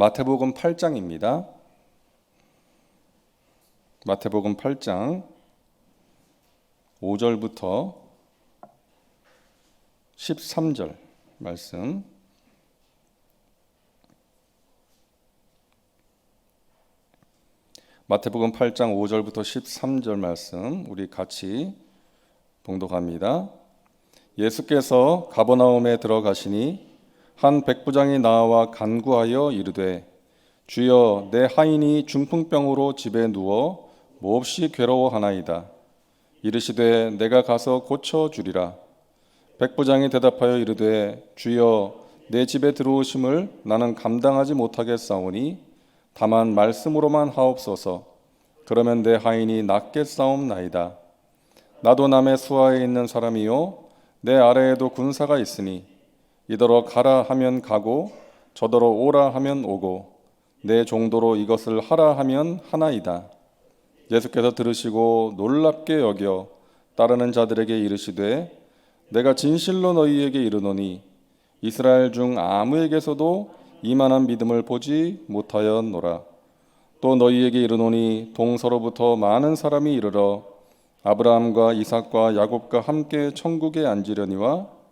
마태복음 8장입니다. 마태복음 8장 5절부터 13절 말씀. 마태복음 8장 5절부터 13절 말씀 우리 같이 봉독합니다. 예수께서 가버나움에 들어가시니 한 백부장이 나와 간구하여 이르되 주여 내 하인이 중풍병으로 집에 누워 몹시 괴로워하나이다. 이르시되 내가 가서 고쳐주리라. 백부장이 대답하여 이르되 주여 내 집에 들어오심을 나는 감당하지 못하겠사오니 다만 말씀으로만 하옵소서. 그러면 내 하인이 낫겠사옵나이다. 나도 남의 수하에 있는 사람이요 내 아래에도 군사가 있으니 이더러 가라 하면 가고 저더러 오라 하면 오고 내 정도로 이것을 하라 하면 하나이다. 예수께서 들으시고 놀랍게 여겨 따르는 자들에게 이르시되 내가 진실로 너희에게 이르노니 이스라엘 중 아무에게서도 이만한 믿음을 보지 못하였노라. 또 너희에게 이르노니 동서로부터 많은 사람이 이르러 아브라함과 이삭과 야곱과 함께 천국에 앉으려니와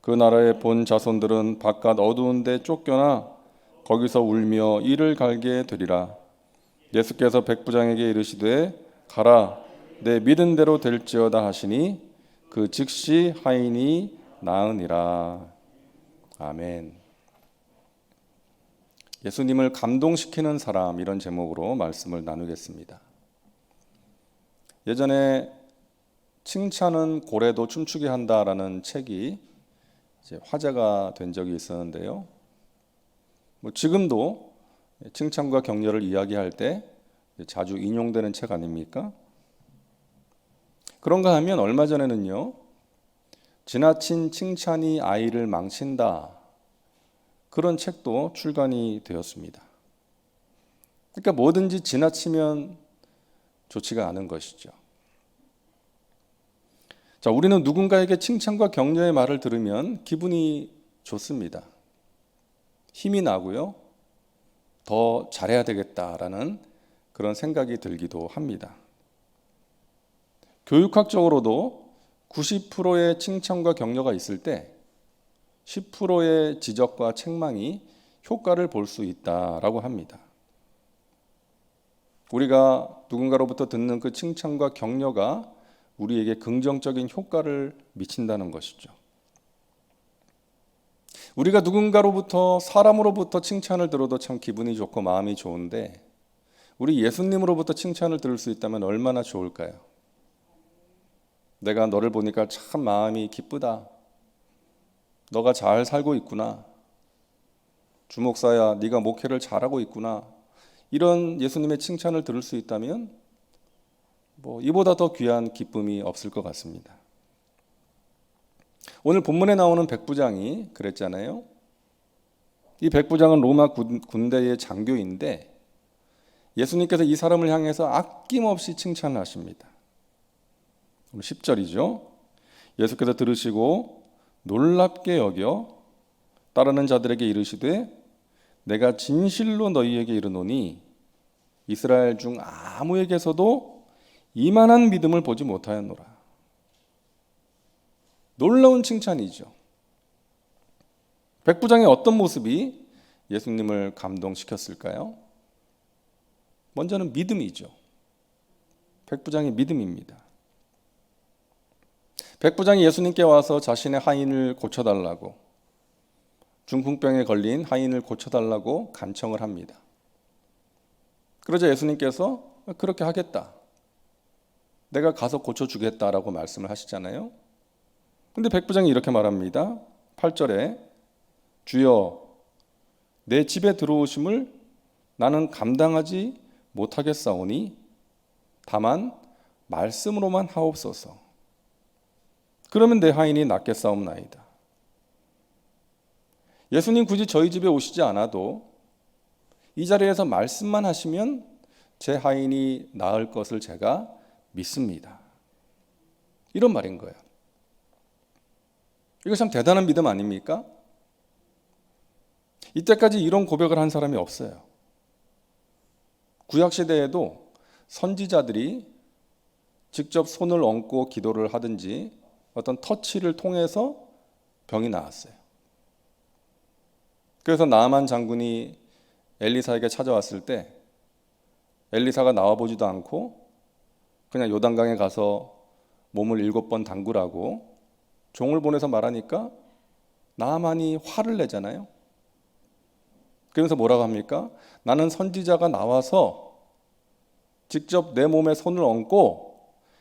그 나라의 본 자손들은 바깥 어두운 데 쫓겨나 거기서 울며 이를 갈게 되리라. 예수께서 백부장에게 이르시되 가라 내 믿은 대로 될지어다 하시니 그 즉시 하인이 나으니라. 아멘. 예수님을 감동시키는 사람, 이런 제목으로 말씀을 나누겠습니다. 예전에 칭찬은 고래도 춤추게 한다라는 책이 이제 화제가 된 적이 있었는데요. 지금도 칭찬과 격려를 이야기할 때 자주 인용되는 책 아닙니까? 그런가 하면 얼마 전에는요, 지나친 칭찬이 아이를 망친다, 그런 책도 출간이 되었습니다. 그러니까 뭐든지 지나치면 좋지가 않은 것이죠. 자, 우리는 누군가에게 칭찬과 격려의 말을 들으면 기분이 좋습니다. 힘이 나고요. 더 잘해야 되겠다라는 그런 생각이 들기도 합니다. 교육학적으로도 90%의 칭찬과 격려가 있을 때 10%의 지적과 책망이 효과를 볼 수 있다라고 합니다. 우리가 누군가로부터 듣는 그 칭찬과 격려가 우리에게 긍정적인 효과를 미친다는 것이죠. 우리가 누군가로부터, 사람으로부터 칭찬을 들어도 참 기분이 좋고 마음이 좋은데 우리 예수님으로부터 칭찬을 들을 수 있다면 얼마나 좋을까요? 내가 너를 보니까 참 마음이 기쁘다. 너가 잘 살고 있구나. 주목사야, 네가 목회를 잘하고 있구나. 이런 예수님의 칭찬을 들을 수 있다면 이보다 더 귀한 기쁨이 없을 것 같습니다. 오늘 본문에 나오는 백부장이 그랬잖아요. 이 백부장은 로마 군대의 장교인데 예수님께서 이 사람을 향해서 아낌없이 칭찬을 하십니다. 오늘 10절이죠. 예수께서 들으시고 놀랍게 여겨 따르는 자들에게 이르시되 내가 진실로 너희에게 이르노니 이스라엘 중 아무에게서도 이만한 믿음을 보지 못하였노라. 놀라운 칭찬이죠. 백부장의 어떤 모습이 예수님을 감동시켰을까요? 먼저는 믿음이죠. 백부장의 믿음입니다. 백부장이 예수님께 와서 자신의 하인을 고쳐달라고, 중풍병에 걸린 하인을 고쳐달라고 간청을 합니다. 그러자 예수님께서 그렇게 하겠다, 내가 가서 고쳐주겠다라고 말씀을 하시잖아요. 근데 백부장이 이렇게 말합니다. 8절에 주여 내 집에 들어오심을 나는 감당하지 못하겠사오니 다만 말씀으로만 하옵소서. 그러면 내 하인이 낫겠사옵나이다. 예수님 굳이 저희 집에 오시지 않아도 이 자리에서 말씀만 하시면 제 하인이 나을 것을 제가 믿습니다. 이런 말인 거예요. 이거 참 대단한 믿음 아닙니까? 이때까지 이런 고백을 한 사람이 없어요. 구약시대에도 선지자들이 직접 손을 얹고 기도를 하든지 어떤 터치를 통해서 병이 나았어요. 그래서 나아만 장군이 엘리사에게 찾아왔을 때 엘리사가 나와보지도 않고 그냥 요단강에 가서 몸을 7번 담그라고 종을 보내서 말하니까 나아만이 화를 내잖아요. 그러면서 뭐라고 합니까? 나는 선지자가 나와서 직접 내 몸에 손을 얹고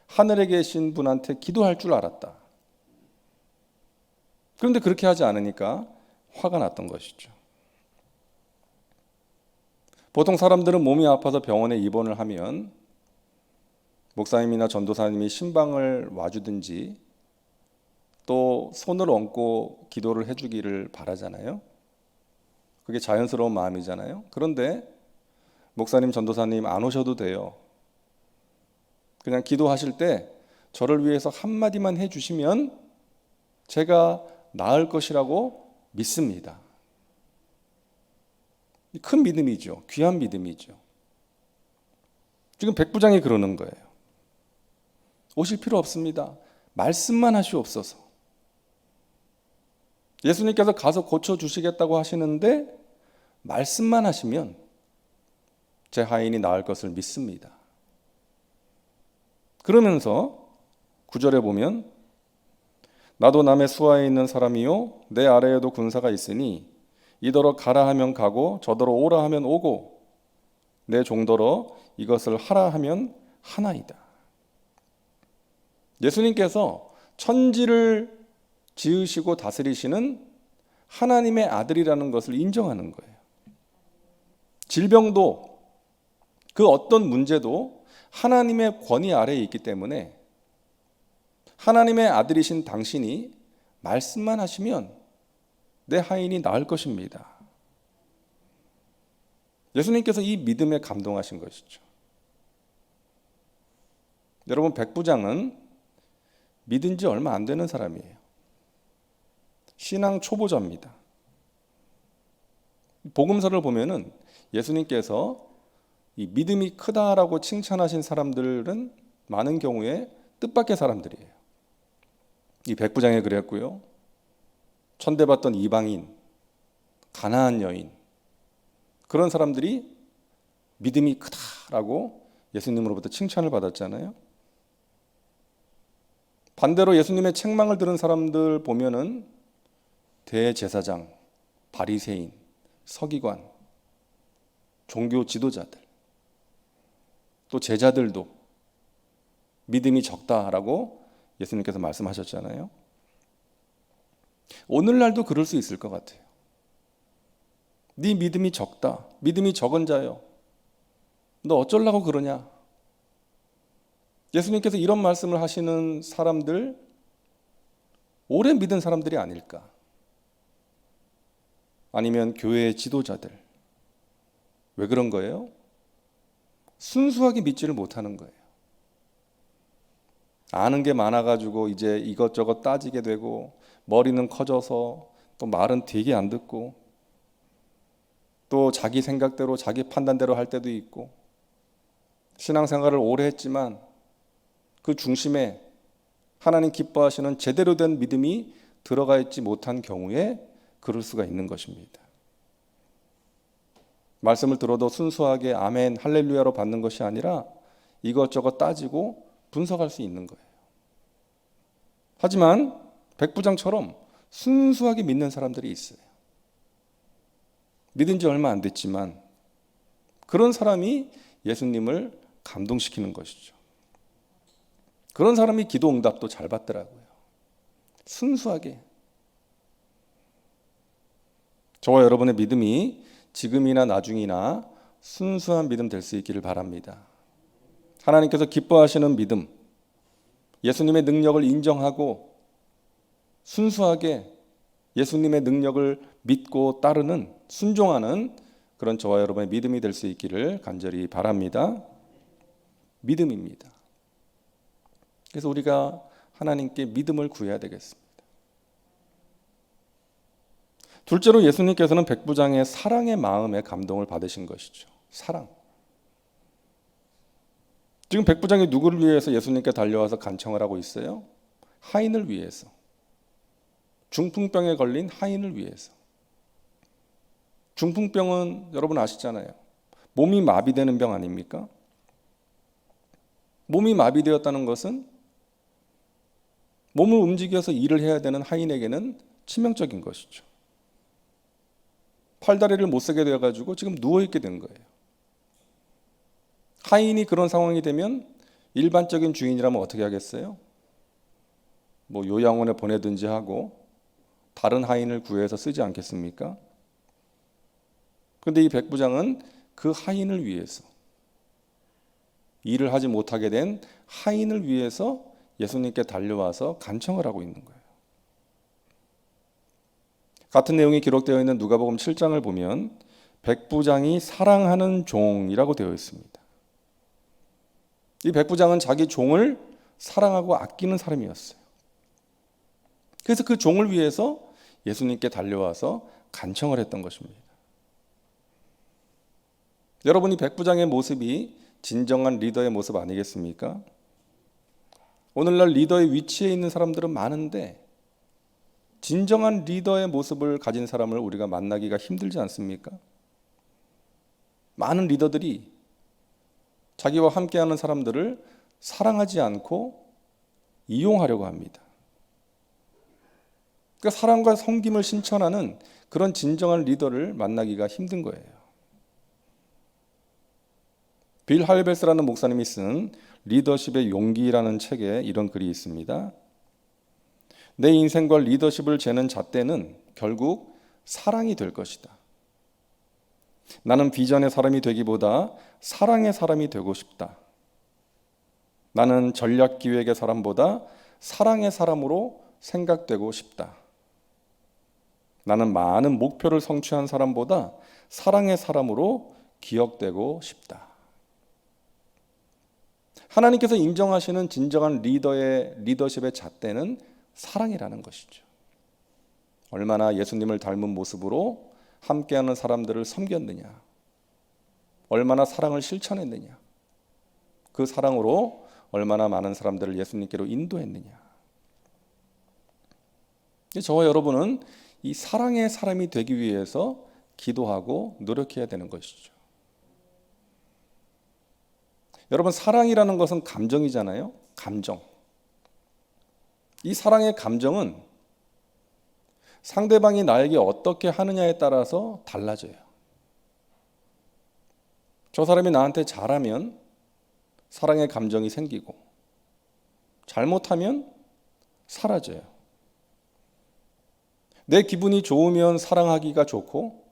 하늘에 계신 분한테 기도할 줄 알았다. 그런데 그렇게 하지 않으니까 화가 났던 것이죠. 보통 사람들은 몸이 아파서 병원에 입원을 하면 목사님이나 전도사님이 신방을 와주든지 또 손을 얹고 기도를 해주기를 바라잖아요. 그게 자연스러운 마음이잖아요. 그런데 목사님, 전도사님 안 오셔도 돼요. 그냥 기도하실 때 저를 위해서 한마디만 해주시면 제가 나을 것이라고 믿습니다. 큰 믿음이죠. 귀한 믿음이죠. 지금 백부장이 그러는 거예요. 오실 필요 없습니다. 말씀만 하시옵소서. 예수님께서 가서 고쳐주시겠다고 하시는데 말씀만 하시면 제 하인이 나을 것을 믿습니다. 그러면서 9절에 보면 나도 남의 수하에 있는 사람이요 내 아래에도 군사가 있으니 이더러 가라 하면 가고 저더러 오라 하면 오고 내 종더러 이것을 하라 하면 하나이다. 예수님께서 천지를 지으시고 다스리시는 하나님의 아들이라는 것을 인정하는 거예요. 질병도 그 어떤 문제도 하나님의 권위 아래에 있기 때문에 하나님의 아들이신 당신이 말씀만 하시면 내 하인이 나을 것입니다. 예수님께서 이 믿음에 감동하신 것이죠. 여러분, 백부장은 믿은 지 얼마 안 되는 사람이에요. 신앙 초보자입니다. 복음서를 보면은 예수님께서 이 믿음이 크다라고 칭찬하신 사람들은 많은 경우에 뜻밖의 사람들이에요. 이 백부장이 그랬고요. 천대받던 이방인, 가나안 여인, 그런 사람들이 믿음이 크다라고 예수님으로부터 칭찬을 받았잖아요. 반대로 예수님의 책망을 들은 사람들 보면은 대제사장, 바리새인, 서기관, 종교 지도자들, 또 제자들도 믿음이 적다라고 예수님께서 말씀하셨잖아요. 오늘날도 그럴 수 있을 것 같아요. 네 믿음이 적다, 믿음이 적은 자요, 너 어쩌려고 그러냐. 예수님께서 이런 말씀을 하시는 사람들, 오래 믿은 사람들이 아닐까? 아니면 교회의 지도자들. 왜 그런 거예요? 순수하게 믿지를 못하는 거예요. 아는 게 많아가지고 이제 이것저것 따지게 되고 머리는 커져서 또 말은 되게 안 듣고 또 자기 생각대로 자기 판단대로 할 때도 있고 신앙생활을 오래 했지만 그 중심에 하나님 기뻐하시는 제대로 된 믿음이 들어가 있지 못한 경우에 그럴 수가 있는 것입니다. 말씀을 들어도 순수하게 아멘, 할렐루야로 받는 것이 아니라 이것저것 따지고 분석할 수 있는 거예요. 하지만 백부장처럼 순수하게 믿는 사람들이 있어요. 믿은 지 얼마 안 됐지만 그런 사람이 예수님을 감동시키는 것이죠. 그런 사람이 기도 응답도 잘 받더라고요. 순수하게. 저와 여러분의 믿음이 지금이나 나중이나 순수한 믿음 될 수 있기를 바랍니다. 하나님께서 기뻐하시는 믿음, 예수님의 능력을 인정하고 순수하게 예수님의 능력을 믿고 따르는, 순종하는 그런 저와 여러분의 믿음이 될 수 있기를 간절히 바랍니다. 믿음입니다. 그래서 우리가 하나님께 믿음을 구해야 되겠습니다. 둘째로 예수님께서는 백부장의 사랑의 마음에 감동을 받으신 것이죠. 사랑. 지금 백부장이 누구를 위해서 예수님께 달려와서 간청을 하고 있어요? 하인을 위해서. 중풍병에 걸린 하인을 위해서. 중풍병은 여러분 아시잖아요. 몸이 마비되는 병 아닙니까? 몸이 마비되었다는 것은 몸을 움직여서 일을 해야 되는 하인에게는 치명적인 것이죠. 팔다리를 못 쓰게 되어가지고 지금 누워있게 된 거예요. 하인이 그런 상황이 되면 일반적인 주인이라면 어떻게 하겠어요? 뭐 요양원에 보내든지 하고 다른 하인을 구해서 쓰지 않겠습니까? 그런데 이 백부장은 그 하인을 위해서, 일을 하지 못하게 된 하인을 위해서 예수님께 달려와서 간청을 하고 있는 거예요. 같은 내용이 기록되어 있는 누가복음 7장을 보면 백부장이 사랑하는 종이라고 되어 있습니다. 이 백부장은 자기 종을 사랑하고 아끼는 사람이었어요. 그래서 그 종을 위해서 예수님께 달려와서 간청을 했던 것입니다. 여러분이 백부장의 모습이 진정한 리더의 모습 아니겠습니까? 오늘날 리더의 위치에 있는 사람들은 많은데 진정한 리더의 모습을 가진 사람을 우리가 만나기가 힘들지 않습니까? 많은 리더들이 자기와 함께하는 사람들을 사랑하지 않고 이용하려고 합니다. 그러니까 사랑과 섬김을 실천하는 그런 진정한 리더를 만나기가 힘든 거예요. 빌 할베스라는 목사님이 쓴 리더십의 용기라는 책에 이런 글이 있습니다. 내 인생과 리더십을 재는 잣대는 결국 사랑이 될 것이다. 나는 비전의 사람이 되기보다 사랑의 사람이 되고 싶다. 나는 전략 기획의 사람보다 사랑의 사람으로 생각되고 싶다. 나는 많은 목표를 성취한 사람보다 사랑의 사람으로 기억되고 싶다. 하나님께서 인정하시는 진정한 리더의 리더십의 잣대는 사랑이라는 것이죠. 얼마나 예수님을 닮은 모습으로 함께하는 사람들을 섬겼느냐, 얼마나 사랑을 실천했느냐, 그 사랑으로 얼마나 많은 사람들을 예수님께로 인도했느냐. 저와 여러분은 이 사랑의 사람이 되기 위해서 기도하고 노력해야 되는 것이죠. 여러분, 사랑이라는 것은 감정이잖아요. 감정. 이 사랑의 감정은 상대방이 나에게 어떻게 하느냐에 따라서 달라져요. 저 사람이 나한테 잘하면 사랑의 감정이 생기고 잘못하면 사라져요. 내 기분이 좋으면 사랑하기가 좋고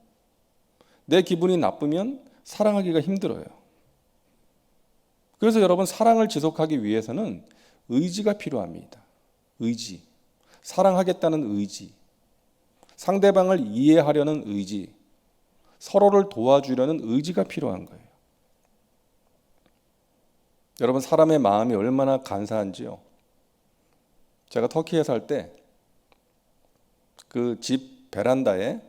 내 기분이 나쁘면 사랑하기가 힘들어요. 그래서 여러분, 사랑을 지속하기 위해서는 의지가 필요합니다. 의지. 사랑하겠다는 의지. 상대방을 이해하려는 의지. 서로를 도와주려는 의지가 필요한 거예요. 여러분, 사람의 마음이 얼마나 간사한지요. 제가 터키에 살 때 그 집 베란다에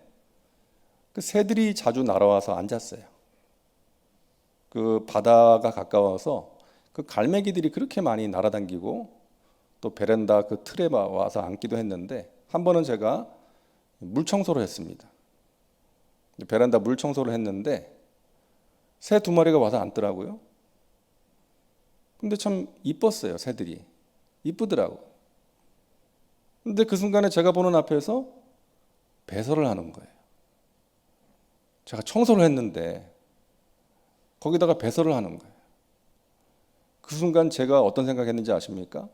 그 새들이 자주 날아와서 앉았어요. 그 바다가 가까워서 그 갈매기들이 그렇게 많이 날아다니고 또 베란다 그 틀에 와서 앉기도 했는데, 한 번은 제가 물 청소를 했습니다. 베란다 물 청소를 했는데 새 두 마리가 와서 앉더라고요. 근데 참 이뻤어요. 새들이 이쁘더라고. 근데 그 순간에 제가 보는 앞에서 배설을 하는 거예요. 제가 청소를 했는데 거기다가 배설을 하는 거예요. 그 순간 제가 어떤 생각했는지 아십니까?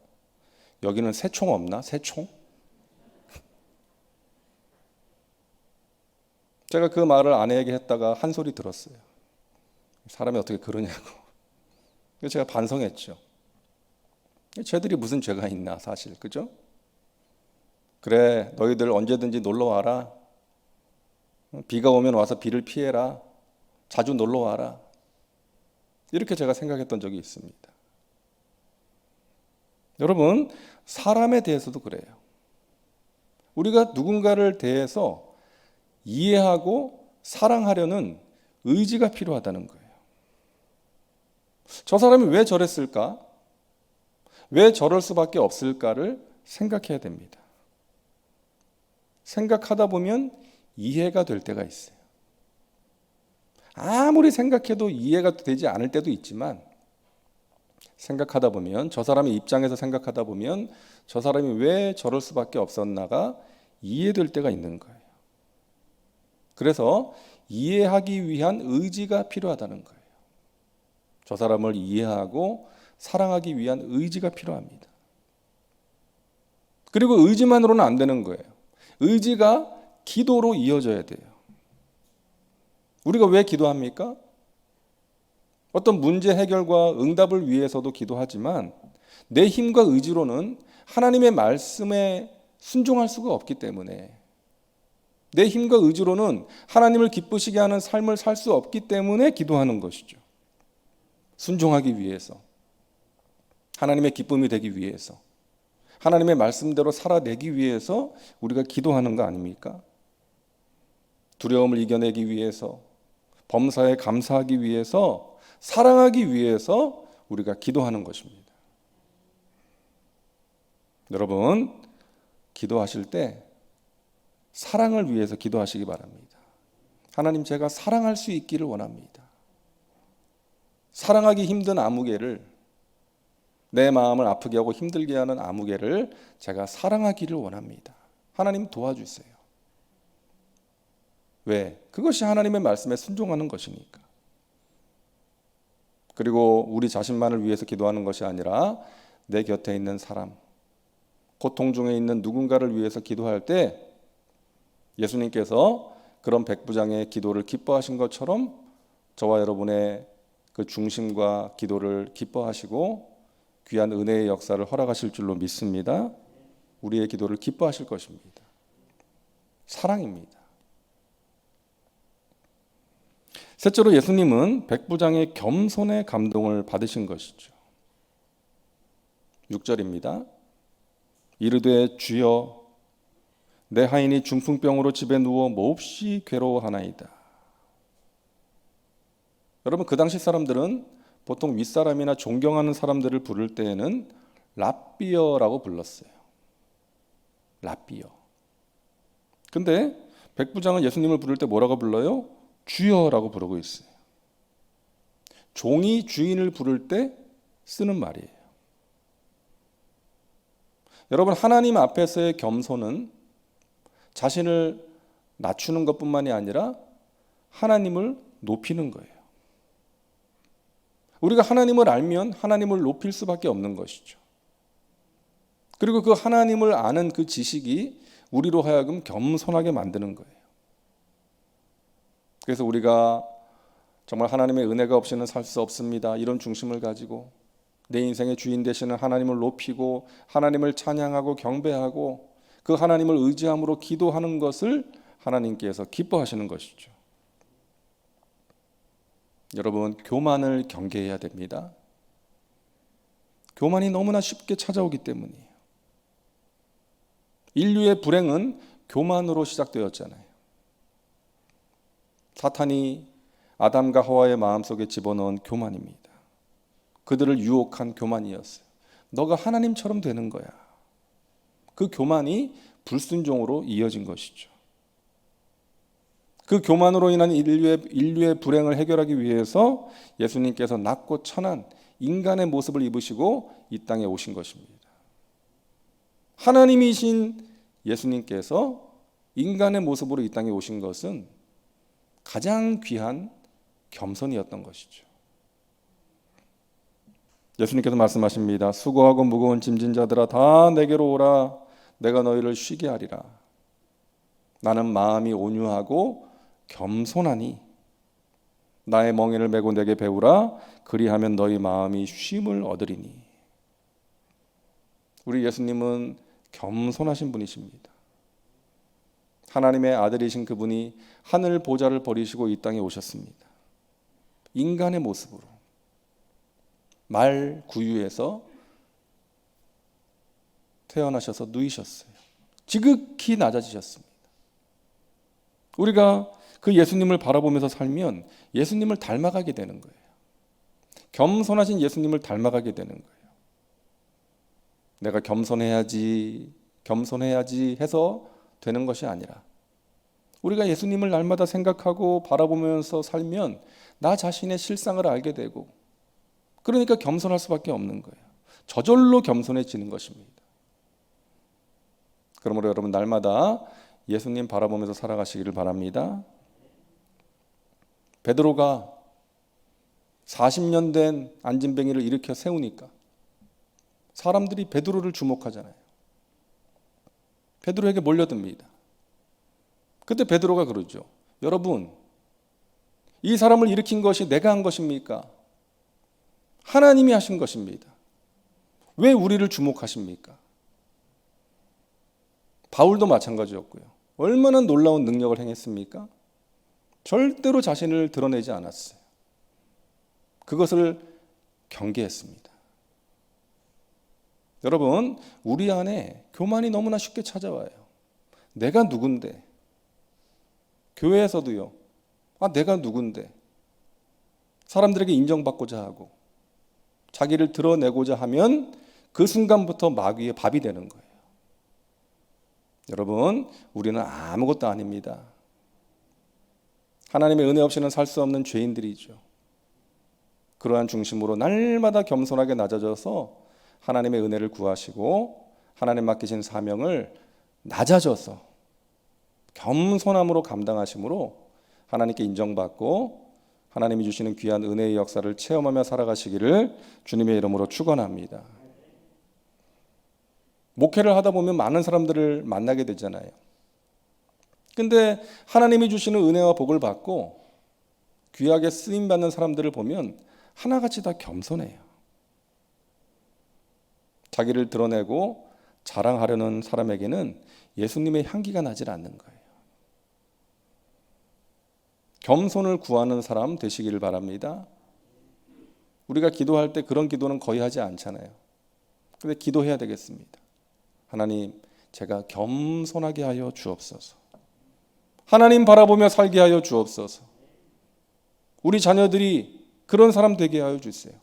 여기는 새총 없나? 새총? 제가 그 말을 아내에게 했다가 한 소리 들었어요. 사람이 어떻게 그러냐고. 그래서 제가 반성했죠. 쟤들이 무슨 죄가 있나, 사실. 그죠? 그래, 너희들 언제든지 놀러 와라. 비가 오면 와서 비를 피해라. 자주 놀러 와라. 이렇게 제가 생각했던 적이 있습니다. 여러분, 사람에 대해서도 그래요. 우리가 누군가를 대해서 이해하고 사랑하려는 의지가 필요하다는 거예요. 저 사람이 왜 저랬을까? 왜 저럴 수밖에 없을까를 생각해야 됩니다. 생각하다 보면 이해가 될 때가 있어요. 아무리 생각해도 이해가 되지 않을 때도 있지만 생각하다 보면 저 사람의 입장에서 생각하다 보면 저 사람이 왜 저럴 수밖에 없었나가 이해될 때가 있는 거예요. 그래서 이해하기 위한 의지가 필요하다는 거예요. 저 사람을 이해하고 사랑하기 위한 의지가 필요합니다. 그리고 의지만으로는 안 되는 거예요. 의지가 기도로 이어져야 돼요. 우리가 왜 기도합니까? 어떤 문제 해결과 응답을 위해서도 기도하지만 내 힘과 의지로는 하나님의 말씀에 순종할 수가 없기 때문에 내 힘과 의지로는 하나님을 기쁘시게 하는 삶을 살 수 없기 때문에 기도하는 것이죠. 순종하기 위해서, 하나님의 기쁨이 되기 위해서, 하나님의 말씀대로 살아내기 위해서 우리가 기도하는 거 아닙니까? 두려움을 이겨내기 위해서, 범사에 감사하기 위해서, 사랑하기 위해서 우리가 기도하는 것입니다. 여러분, 기도하실 때 사랑을 위해서 기도하시기 바랍니다. 하나님, 제가 사랑할 수 있기를 원합니다. 사랑하기 힘든 아무개를, 내 마음을 아프게 하고 힘들게 하는 아무개를 제가 사랑하기를 원합니다. 하나님 도와주세요. 왜? 그것이 하나님의 말씀에 순종하는 것이니까. 그리고 우리 자신만을 위해서 기도하는 것이 아니라 내 곁에 있는 사람, 고통 중에 있는 누군가를 위해서 기도할 때 예수님께서 그런 백부장의 기도를 기뻐하신 것처럼 저와 여러분의 그 중심과 기도를 기뻐하시고 귀한 은혜의 역사를 허락하실 줄로 믿습니다. 우리의 기도를 기뻐하실 것입니다. 사랑입니다. 셋째로 예수님은 백부장의 겸손의 감동을 받으신 것이죠. 6절입니다. 이르되 주여 내 하인이 중풍병으로 집에 누워 몹시 괴로워하나이다. 여러분, 그 당시 사람들은 보통 윗사람이나 존경하는 사람들을 부를 때에는 랍비어라고 불렀어요. 랍비어. 근데 백부장은 예수님을 부를 때 뭐라고 불러요? 주여라고 부르고 있어요. 종이 주인을 부를 때 쓰는 말이에요. 여러분, 하나님 앞에서의 겸손은 자신을 낮추는 것뿐만이 아니라 하나님을 높이는 거예요. 우리가 하나님을 알면 하나님을 높일 수밖에 없는 것이죠. 그리고 그 하나님을 아는 그 지식이 우리로 하여금 겸손하게 만드는 거예요. 그래서 우리가 정말 하나님의 은혜가 없이는 살 수 없습니다, 이런 중심을 가지고 내 인생의 주인 되시는 하나님을 높이고 하나님을 찬양하고 경배하고 그 하나님을 의지함으로 기도하는 것을 하나님께서 기뻐하시는 것이죠. 여러분, 교만을 경계해야 됩니다. 교만이 너무나 쉽게 찾아오기 때문이에요. 인류의 불행은 교만으로 시작되었잖아요. 사탄이 아담과 하와의 마음속에 집어넣은 교만입니다. 그들을 유혹한 교만이었어요. 너가 하나님처럼 되는 거야. 그 교만이 불순종으로 이어진 것이죠. 그 교만으로 인한 인류의 불행을 해결하기 위해서 예수님께서 낮고 천한 인간의 모습을 입으시고 이 땅에 오신 것입니다. 하나님이신 예수님께서 인간의 모습으로 이 땅에 오신 것은 가장 귀한 겸손이었던 것이죠. 예수님께서 말씀하십니다. 수고하고 무거운 짐진 자들아 다 내게로 오라. 내가 너희를 쉬게 하리라. 나는 마음이 온유하고 겸손하니 나의 멍에를 메고 내게 배우라. 그리하면 너희 마음이 쉼을 얻으리니. 우리 예수님은 겸손하신 분이십니다. 하나님의 아들이신 그분이 하늘 보좌를 버리시고 이 땅에 오셨습니다. 인간의 모습으로 말 구유에서 태어나셔서 누이셨어요. 지극히 낮아지셨습니다. 우리가 그 예수님을 바라보면서 살면 예수님을 닮아가게 되는 거예요. 겸손하신 예수님을 닮아가게 되는 거예요. 내가 겸손해야지 해서 되는 것이 아니라 우리가 예수님을 날마다 생각하고 바라보면서 살면 나 자신의 실상을 알게 되고, 그러니까 겸손할 수밖에 없는 거예요. 저절로 겸손해지는 것입니다. 그러므로 여러분 날마다 예수님 바라보면서 살아가시기를 바랍니다. 베드로가 40년 된 안진뱅이를 일으켜 세우니까 사람들이 베드로를 주목하잖아요. 베드로에게 몰려듭니다. 그때 베드로가 그러죠. 여러분, 이 사람을 일으킨 것이 내가 한 것입니까? 하나님이 하신 것입니다. 왜 우리를 주목하십니까? 바울도 마찬가지였고요. 얼마나 놀라운 능력을 행했습니까? 절대로 자신을 드러내지 않았어요. 그것을 경계했습니다. 여러분, 우리 안에 교만이 너무나 쉽게 찾아와요. 내가 누군데? 교회에서도요. 내가 누군데? 사람들에게 인정받고자 하고 자기를 드러내고자 하면 그 순간부터 마귀의 밥이 되는 거예요. 여러분, 우리는 아무것도 아닙니다. 하나님의 은혜 없이는 살 수 없는 죄인들이죠. 그러한 중심으로 날마다 겸손하게 낮아져서 하나님의 은혜를 구하시고 하나님 맡기신 사명을 낮아져서 겸손함으로 감당하심으로 하나님께 인정받고 하나님이 주시는 귀한 은혜의 역사를 체험하며 살아가시기를 주님의 이름으로 축원합니다. 목회를 하다 보면 많은 사람들을 만나게 되잖아요. 근데 하나님이 주시는 은혜와 복을 받고 귀하게 쓰임받는 사람들을 보면 하나같이 다 겸손해요. 자기를 드러내고 자랑하려는 사람에게는 예수님의 향기가 나질 않는 거예요. 겸손을 구하는 사람 되시기를 바랍니다. 우리가 기도할 때 그런 기도는 거의 하지 않잖아요. 근데 기도해야 되겠습니다. 하나님, 제가 겸손하게 하여 주옵소서. 하나님 바라보며 살게 하여 주옵소서. 우리 자녀들이 그런 사람 되게 하여 주세요.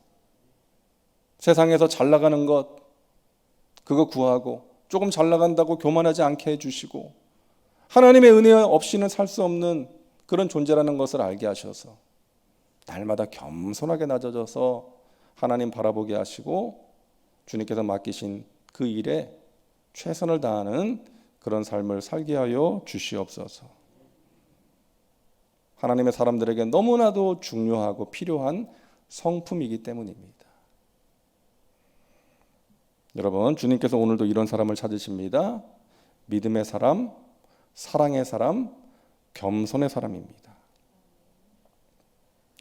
세상에서 잘 나가는 것, 그거 구하고 조금 잘 나간다고 교만하지 않게 해주시고 하나님의 은혜 없이는 살 수 없는 그런 존재라는 것을 알게 하셔서 날마다 겸손하게 낮아져서 하나님 바라보게 하시고 주님께서 맡기신 그 일에 최선을 다하는 그런 삶을 살게 하여 주시옵소서. 하나님의 사람들에게 너무나도 중요하고 필요한 성품이기 때문입니다. 여러분, 주님께서 오늘도 이런 사람을 찾으십니다. 믿음의 사람, 사랑의 사람, 겸손의 사람입니다.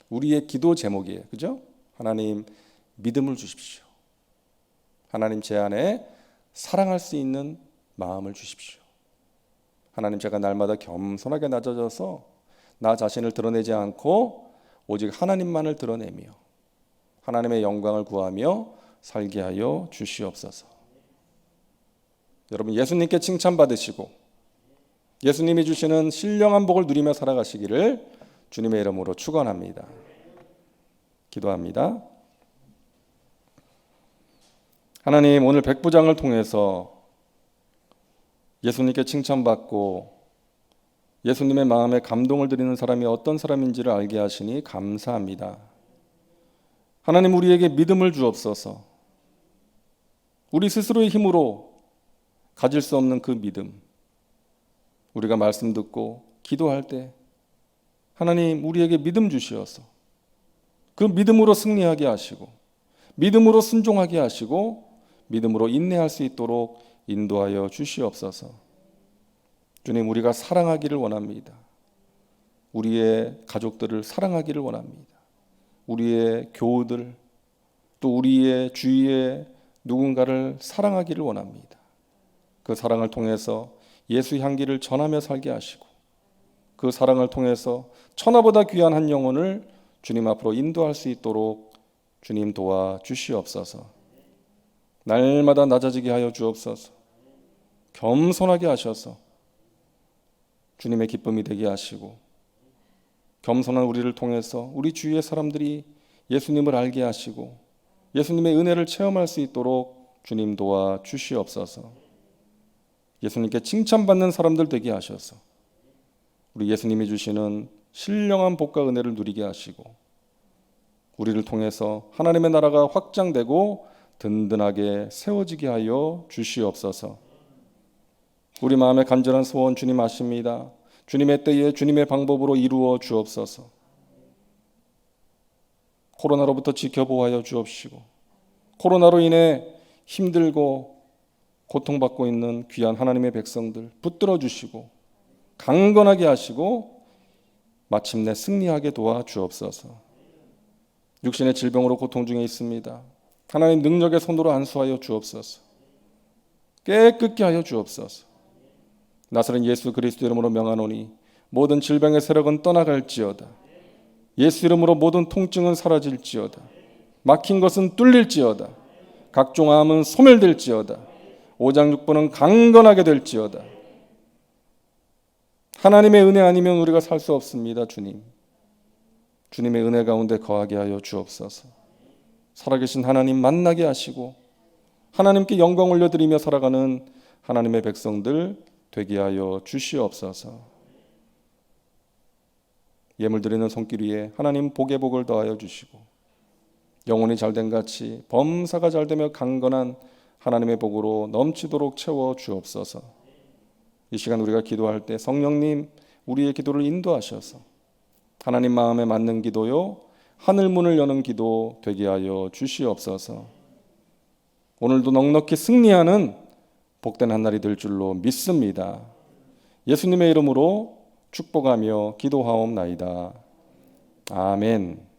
우리의 기도 제목이에요. 그죠? 하나님, 믿음을 주십시오. 하나님, 제 안에 사랑할 수 있는 마음을 주십시오. 하나님, 제가 날마다 겸손하게 낮아져서 나 자신을 드러내지 않고 오직 하나님만을 드러내며 하나님의 영광을 구하며 살게 하여 주시옵소서. 여러분, 예수님께 칭찬받으시고 예수님이 주시는 신령한 복을 누리며 살아가시기를 주님의 이름으로 축원합니다. 기도합니다. 하나님, 오늘 백부장을 통해서 예수님께 칭찬받고 예수님의 마음에 감동을 드리는 사람이 어떤 사람인지를 알게 하시니 감사합니다. 하나님, 우리에게 믿음을 주옵소서. 우리 스스로의 힘으로 가질 수 없는 그 믿음, 우리가 말씀 듣고 기도할 때 하나님, 우리에게 믿음 주시어서 그 믿음으로 승리하게 하시고 믿음으로 순종하게 하시고 믿음으로 인내할 수 있도록 인도하여 주시옵소서. 주님, 우리가 사랑하기를 원합니다. 우리의 가족들을 사랑하기를 원합니다. 우리의 교우들, 또 우리의 주위의 누군가를 사랑하기를 원합니다. 그 사랑을 통해서 예수 향기를 전하며 살게 하시고 그 사랑을 통해서 천하보다 귀한 한 영혼을 주님 앞으로 인도할 수 있도록 주님 도와 주시옵소서. 날마다 낮아지게 하여 주옵소서. 겸손하게 하셔서 주님의 기쁨이 되게 하시고 겸손한 우리를 통해서 우리 주위의 사람들이 예수님을 알게 하시고 예수님의 은혜를 체험할 수 있도록 주님 도와 주시옵소서. 예수님께 칭찬받는 사람들 되게 하셔서 우리 예수님이 주시는 신령한 복과 은혜를 누리게 하시고 우리를 통해서 하나님의 나라가 확장되고 든든하게 세워지게 하여 주시옵소서. 우리 마음의 간절한 소원 주님 아십니다. 주님의 때에 주님의 방법으로 이루어 주옵소서. 코로나로부터 지켜보아여 주옵시고 코로나로 인해 힘들고 고통받고 있는 귀한 하나님의 백성들 붙들어 주시고 강건하게 하시고 마침내 승리하게 도와 주옵소서. 육신의 질병으로 고통 중에 있습니다. 하나님 능력의 손으로 안수하여 주옵소서. 깨끗게 하여 주옵소서. 나사렛 예수 그리스도 이름으로 명하노니 모든 질병의 세력은 떠나갈지어다. 예수 이름으로 모든 통증은 사라질지어다. 막힌 것은 뚫릴지어다. 각종 암은 소멸될지어다. 오장육부는 강건하게 될지어다. 하나님의 은혜 아니면 우리가 살 수 없습니다. 주님, 주님의 은혜 가운데 거하게 하여 주옵소서. 살아계신 하나님 만나게 하시고 하나님께 영광 올려드리며 살아가는 하나님의 백성들 되게 하여 주시옵소서. 예물 드리는 손길 위에 하나님 복의 복을 더하여 주시고 영혼이 잘된 같이 범사가 잘되며 강건한 하나님의 복으로 넘치도록 채워 주옵소서. 이 시간 우리가 기도할 때 성령님 우리의 기도를 인도하셔서 하나님 마음에 맞는 기도요 하늘 문을 여는 기도 되게 하여 주시옵소서. 오늘도 넉넉히 승리하는 복된 한 날이 될 줄로 믿습니다. 예수님의 이름으로 축복하며 기도하옵나이다. 아멘.